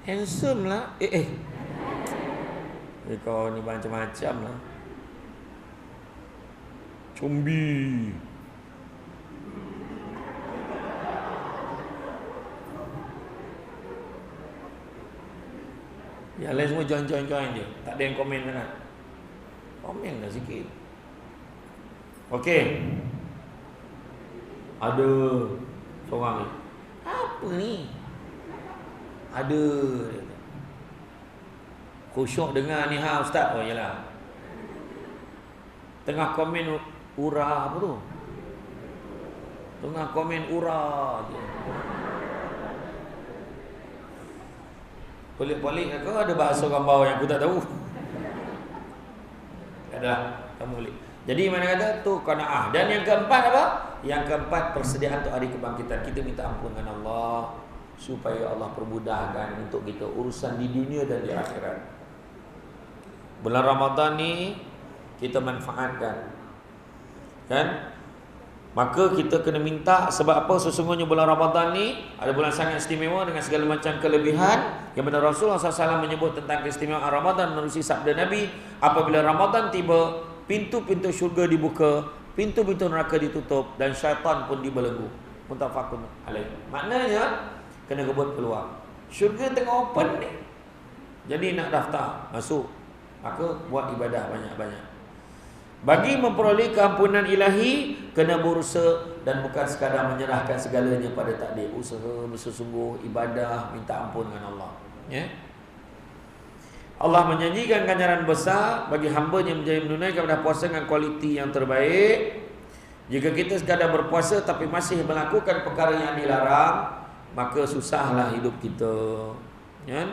Handsome lah. Kau ni macam-macam lah. Combi. Yang lain semua join je. Tak ada yang komen sangat. Komen dah sikit. Okey. Ada seorang ni. Apa ni? Ada. Khusyuk dengar ni ustaz. Oh yalah. Tengah komen urah apa tu? Tengah komen urah je. Pelik-pelik ke ada bahasa orang bawah yang aku tak tahu? Ada, kamu boleh. Jadi mana kata tu qanaah. Dan yang keempat apa? Yang keempat, persediaan untuk hari kebangkitan. Kita minta ampun dengan Allah supaya Allah permudahkan untuk kita urusan di dunia dan di akhirat. Bulan Ramadan ni kita manfaatkan, kan? Maka kita kena minta. Sebab apa? Sesungguhnya bulan Ramadan ni ada bulan sangat istimewa dengan segala macam kelebihan. Yang benar Rasulullah SAW menyebut tentang keistimewaan Ramadan menerusi sabda Nabi, apabila Ramadan tiba, pintu-pintu syurga dibuka, pintu-pintu neraka ditutup, dan syaitan pun dibelenggu. Muttafaqun alaih. Maknanya kena rebut peluang. Syurga tengah open ni, jadi nak daftar masuk, maka buat ibadah banyak-banyak. Bagi memperoleh keampunan ilahi, kena berusaha dan bukan sekadar menyerahkan segalanya pada takdir. Usaha bersungguh, ibadah, minta ampun dengan Allah. Ya. Allah menjanjikan ganjaran besar bagi hamba yang menunaikan pada puasa dengan kualiti yang terbaik. Jika kita sekadar berpuasa tapi masih melakukan perkara yang dilarang, maka susahlah hidup kita. Ya.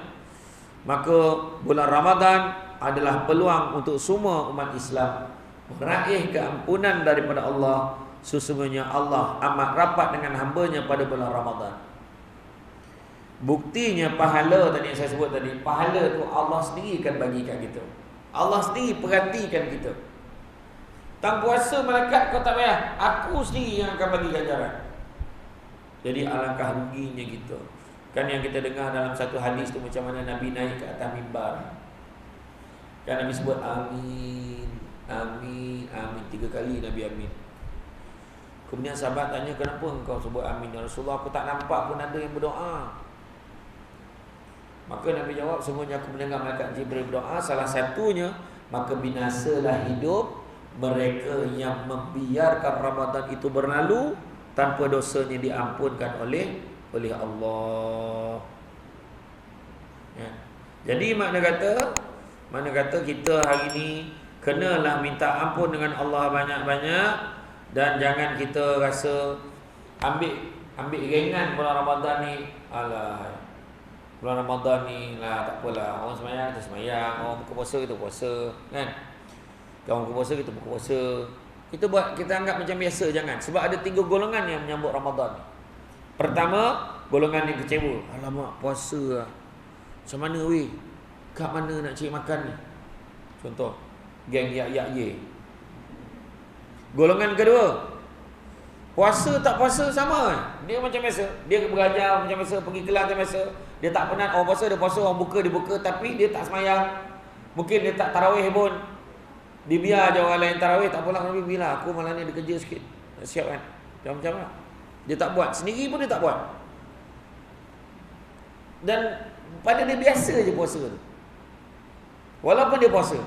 Maka bulan Ramadan adalah peluang untuk semua umat Islam meraih keampunan daripada Allah Sesungguhnya Allah amat rapat dengan hambanya pada bulan Ramadan. Buktinya pahala tadi yang saya sebut tadi, pahala tu Allah sendiri akan bagikan kita. Allah sendiri perhatikan kita. Tang puasa malaikat kau tak payah, aku sendiri yang akan bagi ganjaran. Jadi alangkah ruginya kita. Kan yang kita dengar dalam satu hadis tu macam mana Nabi naik ke atas mimbar. Kan Nabi sebut amin, amin, amin 3 kali Nabi amin. Kemudian sahabat tanya, kenapa engkau sebut amin ya Rasulullah, aku tak nampak pun ada yang berdoa. Maka Nabi jawab, sungguhnya aku mendengar malaikat Jibril berdoa, salah satunya, maka binasalah hidup mereka yang membiarkan Ramadan itu berlalu tanpa dosanya diampunkan oleh Allah. Ya. Jadi makna kata kita hari ini kenalah minta ampun dengan Allah banyak-banyak, dan jangan kita rasa ambil ringan bulan Ramadan ni. Alah, bulan Ramadan ni lah tak apalah, orang sembahyang kita sembahyang, orang buka puasa kita puasa, kan? Kalau buka puasa kita buka puasa. Kita anggap macam biasa, jangan. Sebab ada 3 golongan yang menyambut Ramadan. Pertama, golongan yang kecewa. Alamak, puasa lah. Macam mana weh? Kat mana nak cari makan ni? Contoh, geng yak-yak-ye. Golongan kedua, puasa tak puasa sama. Dia macam biasa. Dia belajar macam biasa, pergi kelas macam biasa. Dia tak penat, orang puasa dia puasa, orang buka dia buka. Tapi dia tak semayang. Mungkin dia tak tarawih pun. Dia biar je orang lain tarawih, tak apalah Nabi bilang aku malam ni ada kerja sikit. Siap kan? Macam-macam lah. Dia tak buat, sendiri pun dia tak buat. Dan pada dia biasa je puasa tu. Walaupun dia puasa.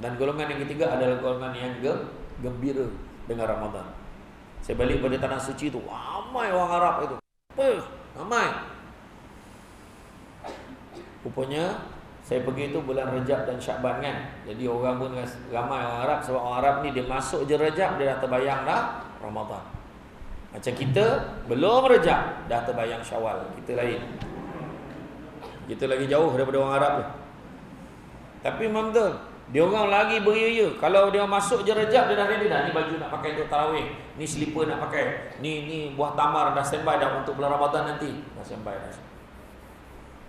Dan golongan yang ketiga adalah golongan yang gembira dengan Ramadan. Saya balik pada tanah suci tu, ramai orang Arab itu. Ramai. Rupanya saya pergi tu bulan Rejab dan Syakban kan. Jadi orang pun ramai orang Arab. Sebab orang Arab ni dia masuk je Rejab, dia dah terbayang dah Ramadan. Macam kita belum Rejab dah terbayang Syawal. Kita lain. Kita lagi jauh daripada orang Arab tu. Tapi memang betul, dia orang lagi beria-ia. Kalau dia masuk je Rejab, dia dah ready dah. Ni baju nak pakai untuk tarawih, ni slipper nak pakai, ni buah tamar dah standby dah untuk bulan Ramadan nanti. Dah standby dah.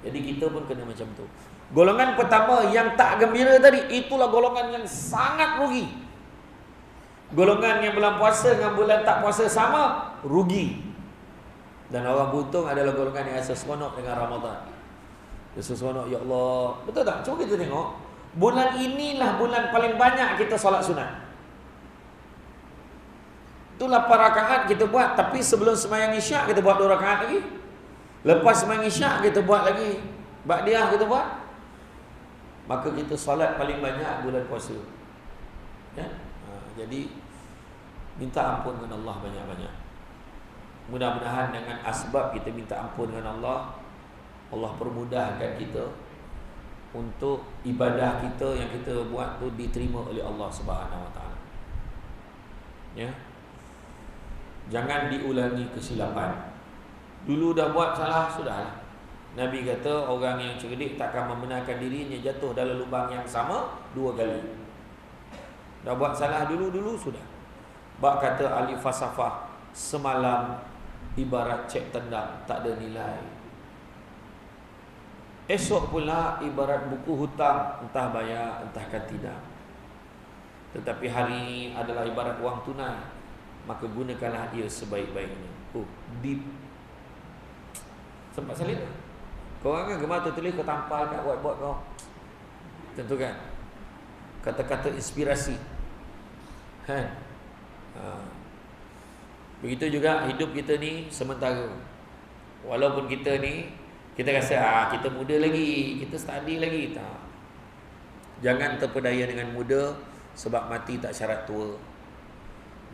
Jadi kita pun kena macam tu. Golongan pertama yang tak gembira tadi, itulah golongan yang sangat rugi. Golongan yang bulan puasa dengan bulan tak puasa sama, rugi. Dan orang beruntung adalah golongan yang rasa seronok dengan Ramadan. Rasa seronok, ya Allah. Betul tak? Cuba kita tengok. Bulan inilah bulan paling banyak kita solat sunat. Itu 8 rakaat kita buat. Tapi sebelum sembahyang isyak kita buat 2 rakaat lagi. Lepas sembahyang isyak kita buat lagi. Ba'diyah kita buat. Maka kita solat paling banyak bulan puasa. Ya? Jadi minta ampun dengan Allah banyak-banyak. Mudah-mudahan dengan asbab kita minta ampun dengan Allah, Allah permudahkan kita untuk ibadah kita yang kita buat tu diterima oleh Allah Subhanahu Wa Taala. Ya. Jangan diulangi kesilapan. Dulu dah buat salah, sudahlah. Nabi kata orang yang cerdik takkan membenarkan dirinya jatuh dalam lubang yang sama 2 kali. Dah buat salah dulu sudah. Bak kata ahli falsafah, semalam ibarat cek tendang, tak ada nilai. Esok pula ibarat buku hutang, entah bayar entahkan tidak. Tetapi hari ini adalah ibarat wang tunai, maka gunakanlah ia sebaik-baiknya. Deep. Sempat salin. Kau orang kan gemar tulis, kau tampal kat whiteboard kau. Tentu kan. Kata-kata inspirasi. Begitu juga hidup kita ni sementara. Walaupun kita ni, kita rasa kita muda lagi, kita study lagi. Tak. Jangan terpedaya dengan muda, sebab mati tak syarat tua.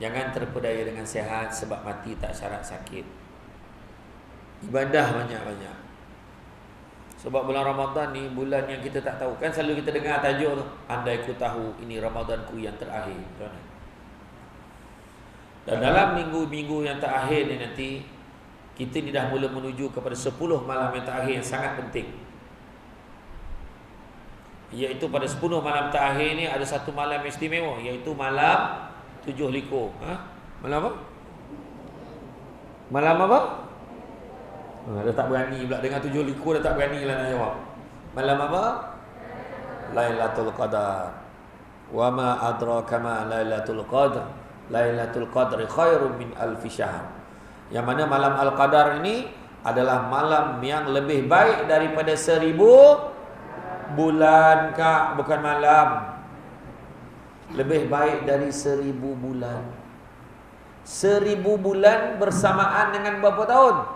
Jangan terpedaya dengan sihat, sebab mati tak syarat sakit. Ibadah banyak-banyak. Sebab bulan Ramadan ni bulan yang kita tak tahu. Kan selalu kita dengar tajuk tu, andai ku tahu ini Ramadanku yang terakhir. Dan dalam minggu-minggu yang terakhir ni nanti, kita ni dah mula menuju kepada 10 malam yang terakhir yang sangat penting. Iaitu pada 10 malam terakhir ni ada satu malam istimewa, iaitu malam 7 likur. Malam apa? Malam apa? Dah tak berani pula. Dengan 7 likur dah tak berani lah nak jawab. Malam apa? Lailatul Qadar. Wa ma adraka ma Lailatul Qadr. Lailatul Qadri khairum min alfi syahr. Yang mana malam Al-Qadar ini adalah malam yang lebih baik daripada 1000 bulan, Kak, bukan malam. Lebih baik dari 1000 bulan. 1000 bulan bersamaan dengan berapa tahun?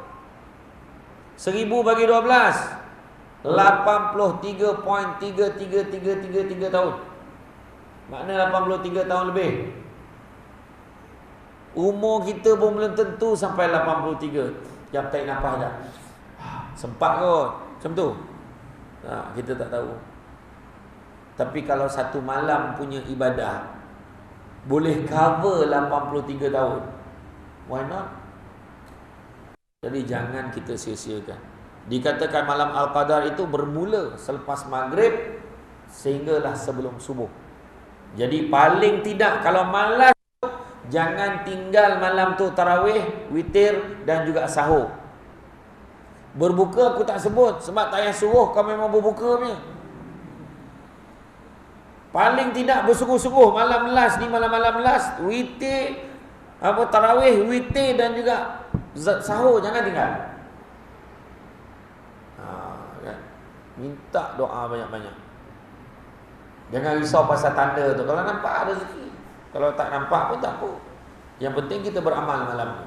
1000 bagi 12, 83.33333 tahun. Maknanya 83 tahun lebih. Umur kita pun belum tentu sampai 83. Jam tarik nafas dah. Sempat kot. Macam tu. Kita tak tahu. Tapi kalau satu malam punya ibadah boleh cover 83 tahun, why not? Jadi jangan kita sia-siakan. Dikatakan malam Al-Qadar itu bermula selepas maghrib sehinggalah sebelum subuh. Jadi paling tidak kalau malas, jangan tinggal malam tu tarawih, witir dan juga sahur. Berbuka aku tak sebut sebab tak payah suruh, kau memang berbuka punya. Paling tidak bersungguh-sungguh malam last ni, malam-malam last, witir, tarawih, witir dan juga sahur jangan tinggal. Kan? Minta doa banyak-banyak. Jangan risau pasal tanda tu. Kalau nampak ada rezeki, kalau tak nampak pun tak apa. Yang penting kita beramal malam ni.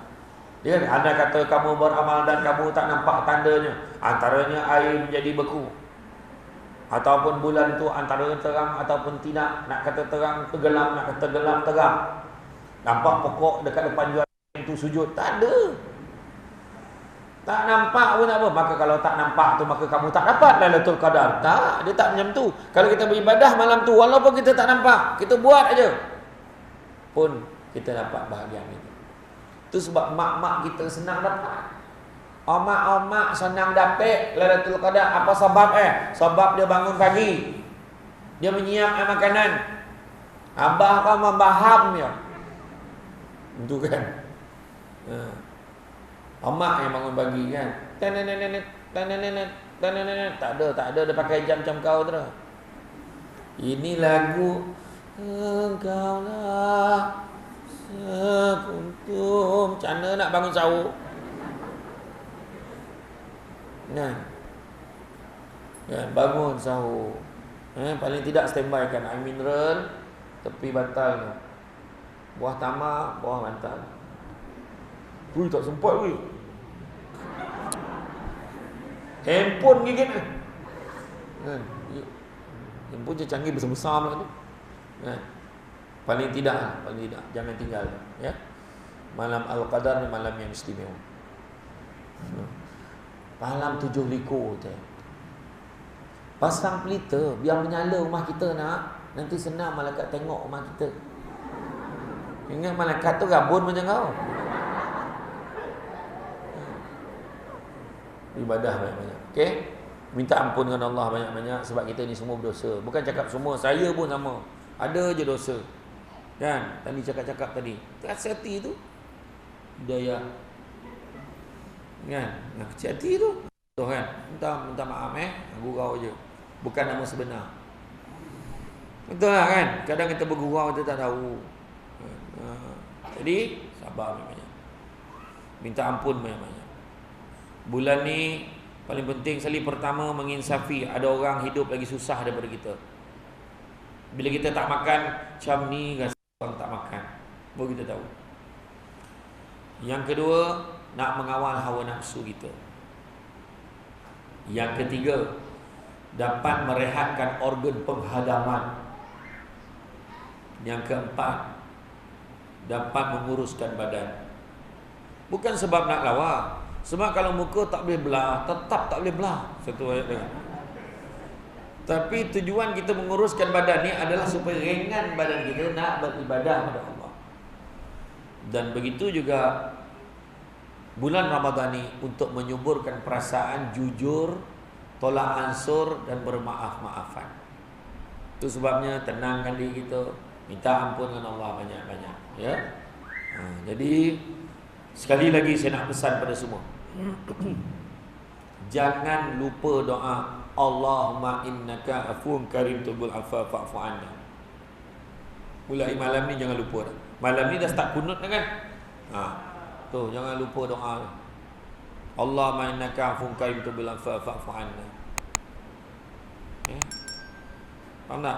Dia kan, anda kata kamu beramal dan kamu tak nampak tandanya, antaranya air menjadi beku, ataupun bulan tu antaranya terang ataupun tidak. Nak kata terang tenggelam, nak kata gelam terang. Nampak pokok dekat depan jual itu sujud, tak ada. Tak nampak pun tak apa. Maka kalau tak nampak tu, maka kamu tak dapat Lailatul Qadar. Tak, dia tak macam tu. Kalau kita beribadah malam tu, walaupun kita tak nampak, kita buat aja, pun kita dapat bahagian itu. Itu sebab mak-mak kita senang dapat. Omak-omak senang dapat Lailatul Qadar. Apa sebab? Sebab dia bangun pagi, dia menyiapkan makanan. Abah kau membaham ya. Itu kan. Omak yang bangun pagi kan. Tak ada dia pakai jam macam kau tu. Ini lagu engkaulah sekuntum. Macam mana nak bangun sahur? Nah, kan, bangun sahur. Paling tidak standby kan air mineral, tepi bantal. Buah tamak, buah bantal. Ui, tak sempat weh. Handphone gigit kan. Handphone je canggih besar-besar pula tu. Kan. Paling tidak jangan tinggal ya. Malam Al-Qadar ni malam yang istimewa. Malam 7 likur tu. Pasang pelita biar menyala rumah kita nak. Nanti senang malaikat tengok rumah kita. Ingat malaikat tu rabun macam kau. Ibadah banyak-banyak. Okey? Minta ampun dengan Allah banyak-banyak sebab kita ni semua berdosa. Bukan cakap semua, saya pun sama. Ada je dosa. Kan? Tadi cakap-cakap tadi. Kecil hati tu hidayah. Kan? Nah, kecil hati tu. Tuh kan? Minta maaf gurau je. Bukan nama sebenar. Betul lah kan? Kadang kita bergurau kita tak tahu. Jadi sabar banyak-banyak. Minta ampun banyak-banyak. Bulan ni paling penting sekali, pertama menginsafi ada orang hidup lagi susah daripada kita. Bila kita tak makan macam ni, rasa orang tak makan, baru kita tahu. Yang kedua, nak mengawal hawa nafsu kita. Yang ketiga, dapat merehatkan organ penghadaman. Yang keempat, dapat menguruskan badan. Bukan sebab nak lawa. Sebab kalau muka tak boleh belah, tetap tak boleh belah. Satu ayat lagi. Tapi tujuan kita menguruskan badan ni adalah supaya ringan badan kita nak beribadah kepada Allah. Dan begitu juga bulan Ramadan ni untuk menyuburkan perasaan jujur, tolak ansur dan bermaaf-maafan. Itu sebabnya tenangkan diri kita, minta ampun dengan Allah banyak-banyak Ya. Jadi sekali lagi saya nak pesan pada semua. Jangan lupa doa Allahumma innaka afuwun karim tuhibbul afwa fa'fu anna. Mulai malam ni jangan lupa dah. Malam ni dah start kunut dah kan? Tu jangan lupa doa. Allahumma innaka afuwun karim tuhibbul afwa fa'fu anna. Faham tak?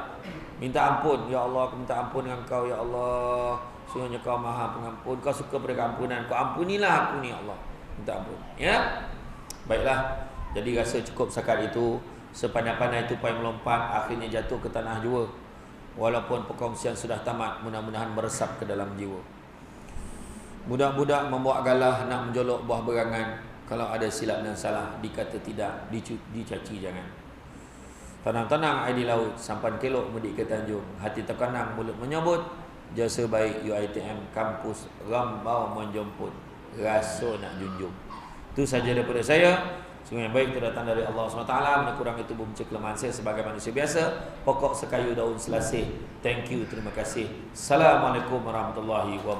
Minta ampun, ya Allah, aku minta ampun dengan kau ya Allah. Sungguhnya kau Maha Pengampun, kau suka pada keampunan. Kau ampunilah aku ni ya Allah. Minta ampun. Ya. Baiklah. Jadi rasa cukup setakat itu. Sepandai-pandai tupai melompat, akhirnya jatuh ke tanah jua. Walaupun perkongsian sudah tamat, mudah-mudahan meresap ke dalam jiwa. Budak-budak membawa galah nak menjolok buah berangan. Kalau ada silap dan salah, dikata tidak, dicaci jangan. Tenang-tenang air di laut, sampan kelok mudik ke Tanjung. Hati terkenang, mulut menyebut. Jasa baik UiTM kampus Rambau menjemput. Rasa nak junjung. Itu saja daripada saya. Sungguh yang baik itu datang dari Allah SWT. Benda kurang itu membenci kelemahan saya sebagai manusia biasa. Pokok sekayu daun selasih. Thank you, terima kasih. Assalamualaikum warahmatullahi wabarakatuh.